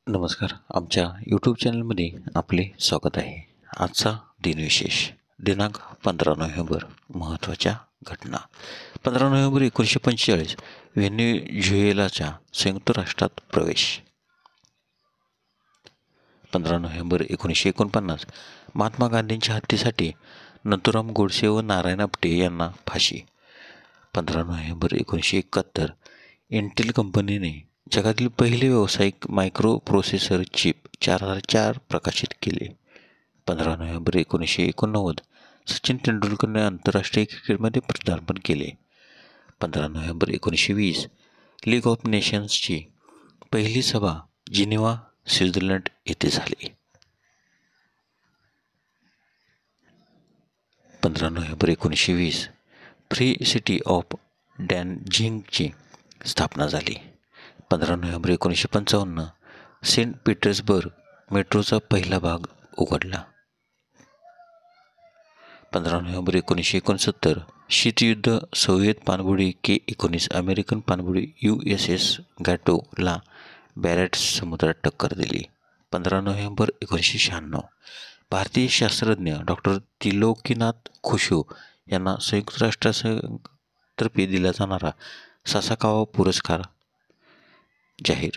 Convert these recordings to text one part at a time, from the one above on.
नमस्कार. आमच्या यूट्यूब चॅनलमध्ये आपले स्वागत आहे. आजचा दिनविशेष दिनांक 15 नोव्हेंबर. महत्त्वाच्या घटना. 15 नोव्हेंबर 1945 व्हेनेझुएलाच्या संयुक्त राष्ट्रात प्रवेश. 15 नोव्हेंबर 1949 महात्मा गांधींच्या हत्येसाठी नथुराम गोडसे व नारायण आपटे यांना फाशी. 15 नोव्हेंबर 1971 इंटेल कंपनीने जगातील पहिले व्यावसायिक मायक्रो प्रोसेसर चिप 4004 प्रकाशित केले. 15 नोव्हेंबर 1989 सचिन तेंडुलकरने आंतरराष्ट्रीय क्रिकेटमध्ये पदार्पण केले. 15 नोव्हेंबर 1920 लीग ऑफ नेशन्सची पहिली सभा जिनिव्हा, स्वित्झर्लंड येथे झाली. 15 नोव्हेंबर 1920 फ्री सिटी ऑफ डॅनझिगची स्थापना झाली. 15 नोव्हेंबर 1955 सेंट पीटर्सबर्ग मेट्रोचा पहिला भाग उघडला. 15 नोव्हेंबर 1969 शीतयुद्ध सोव्हिएत पाणबुडी K-19 अमेरिकन पाणबुडी USS गॅटोला बॅरेंट्स समुद्रात टक्कर दिली. 15 नोव्हेंबर 1996 भारतीय शास्त्रज्ञ डॉक्टर त्रिलोकीनाथ खुशू यांना संयुक्त राष्ट्रातर्फे दिला जाणारा सासाकावा पुरस्कार जाहीर.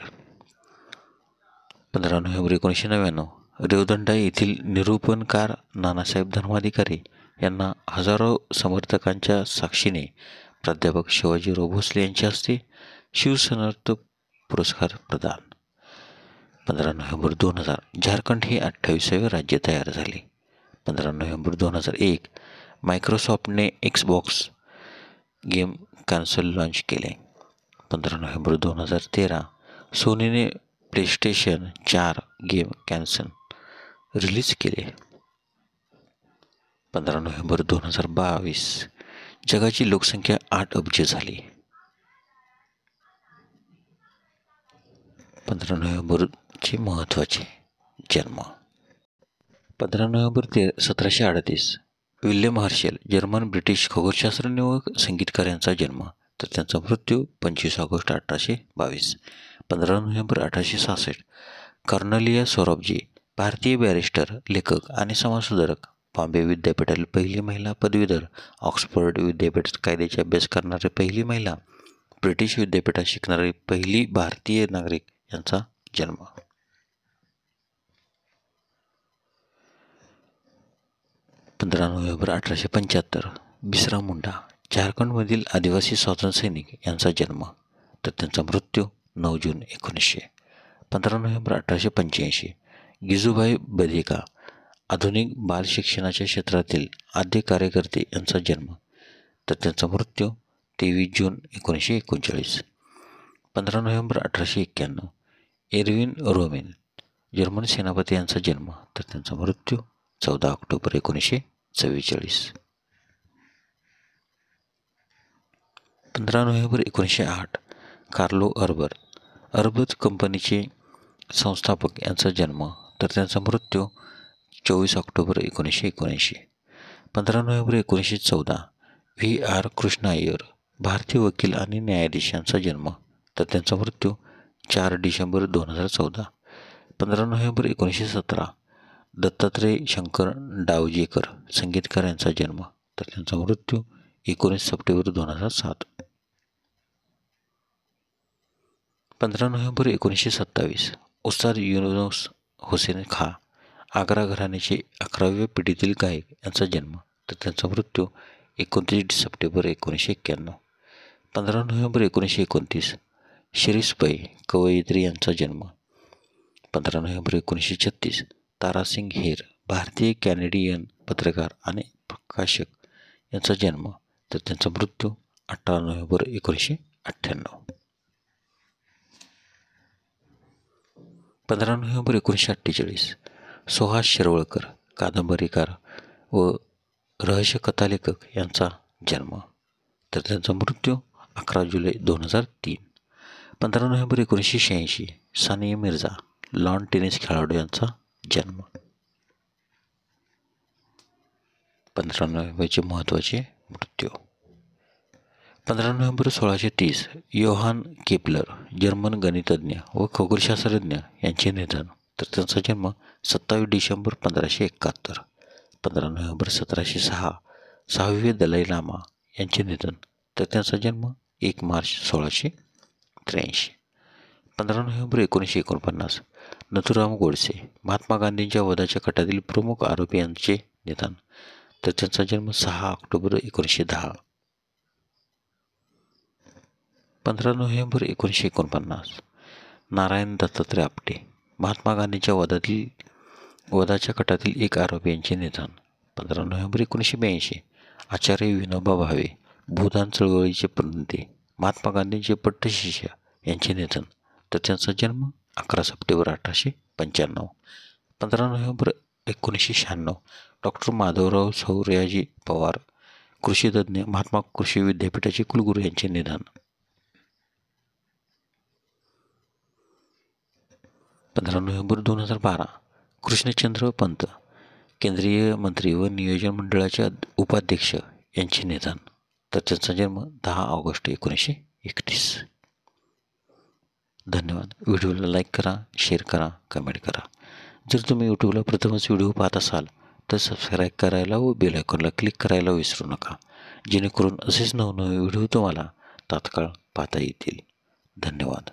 15 नोव्हेंबर 1999 रेवदंडा येथील निरूपणकार नानासाहेब धर्माधिकारी यांना हजारो समर्थकांच्या साक्षीने प्राध्यापक शिवाजीराव भोसले यांच्या हस्ते शिवसमर्थ पुरस्कार प्रदान. 15 नोव्हेंबर 2000 झारखंड हे 28वे राज्य तयार झाले. 15 नोव्हेंबर 2001 मायक्रोसॉफ्टने Xbox गेम कन्सोल लॉन्च केले. 15 नोव्हेंबर 2013 सोनीने प्लेस्टेशन 4 गेम कन्सोल रिलीज केले. 15 नोव्हेंबर 2022 जगाची लोकसंख्या 8 अब्ज झाली. 15 नोव्हेंबरचे महत्त्वाचे जन्म. 15 November 1738 William Herschel German British खगोलशास्त्रज्ञ व संगीतकार यांचा जन्म, तर त्यांचा मृत्यू 25 ऑगस्ट 1822. 15 नोव्हेंबर 1866 कॉर्नेलिया सोराबजी भारतीय बॅरिस्टर, लेखक आणि समाजसुधारक. बॉम्बे विद्यापीठातील पहिली महिला पदवीधर. ऑक्सफर्ड विद्यापीठात कायद्याचा अभ्यास करणारी पहिली महिला. ब्रिटिश विद्यापीठात शिकणारी पहिली भारतीय नागरिक यांचा जन्म. 15 नोव्हेंबर 1875 बिरसा मुंडा झारखंडमधील आदिवासी स्वातंत्र्य सैनिक यांचा जन्म, तर त्यांचा मृत्यू 9 जून 1900. 15 नोव्हेंबर 1885 गिजूभाई बधिका आधुनिक बाल शिक्षणाच्या क्षेत्रातील आद्य कार्यकर्ते यांचा जन्म, तर त्यांचा मृत्यू 23 जून 1939. 15 नोव्हेंबर 1891 एरविन रोमेल जर्मन सेनापती यांचा जन्म, तर त्यांचा मृत्यू 14 ऑक्टोबर 1944. 15 नोव्हेंबर 1908 कार्लो अर्बत कंपनीचे संस्थापक यांचा जन्म, तर त्यांचा मृत्यू 24 October 1979. 15 November 1914 V.R. Krishna Iyer भारतीय वकील आणि न्यायाधीश यांचा जन्म, तर त्यांचा मृत्यू 4 डिसेंबर 2014. 15 नोव्हेंबर 1917 दत्तात्रय शंकर डावजेकर संगीतकार यांचा जन्म, तर त्यांचा मृत्यू 19 सप्टेंबर 2007. 15 नोव्हेंबर 1927 उस्ताद युनुस हुसेन खां आग्रा घराण्याचे 11व्या पिढीतील गायक यांचा जन्म, तर त्यांचा मृत्यू 29 सप्टेंबर 1991. 15 नोव्हेंबर 1929 शिरीषबाई कवयित्री यांचा जन्म. 15 नोव्हेंबर 1936 तारासिंग हेर भारतीय कॅनेडियन पत्रकार आणि प्रकाशक यांचा जन्म, तर त्यांचा मृत्यू 18 नोव्हेंबर 1998. 15 नोव्हेंबर 1948 सुहास शिरवळकर कादंबरीकार व रहस्यकथालेखक यांचा जन्म, तर त्यांचा मृत्यू 11 जुलै 2003. 15 November 1986 Sania Mirza lawn tennis खेळाडू यांचा जन्म. 15 नोव्हेंबरचे महत्त्वाचे मृत्यू. 15 नोव्हेंबर 1630 योहान केपलर, जर्मन गणितज्ञ व खगोलशास्त्रज्ञ यांचे निधन, तर त्यांचा जन्म 27 डिसेंबर 1571. 15 नोव्हेंबर 1706 6वे दलाई लामा यांचे निधन, तर त्यांचा जन्म 1 मार्च 1683. 15 नोव्हेंबर 1949 नथुराम गोडसे, महात्मा गांधींच्या वधाच्या कटातील प्रमुख आरोपी यांचे निधन, तर त्यांचा जन्म 6 ऑक्टोबर 1910. 15 नोव्हेंबर 1949 नारायण दत्तात्रय आपटे, महात्मा गांधींच्या वधाच्या कटातील एक आरोपी यांचे निधन. 15 नोव्हेंबर 1982 आचार्य विनोबा भावे, भूदान चळवळीचे प्रणेते, महात्मा गांधींचे पट्टशिष्य यांचे निधन, तर त्यांचा जन्म 11 सप्टेंबर 1895. 15 नोव्हेंबर 1996 डॉक्टर माधवराव सौर्याजी पवार, कृषीतज्ञ, महात्मा कृषी विद्यापीठाचे कुलगुरू यांचे निधन. 15 नोव्हेंबर 2012 कृष्णचंद्र पंत, केंद्रीय मंत्री व नियोजन मंडळाचे उपाध्यक्ष यांचे निधन, तर त्यांचा जन्म 10 ऑगस्ट 1931. धन्यवाद. व्हिडिओला लाईक करा, शेअर करा, कमेंट करा. जर तुम्ही यूट्यूबला प्रथमच व्हिडिओ पाहत असाल तर सबस्क्राईब करायला व बेल आयकॉनला क्लिक करायला विसरू नका, जेणेकरून असेच नवनवे व्हिडिओ तुम्हाला तात्काळ पाहता येतील. धन्यवाद.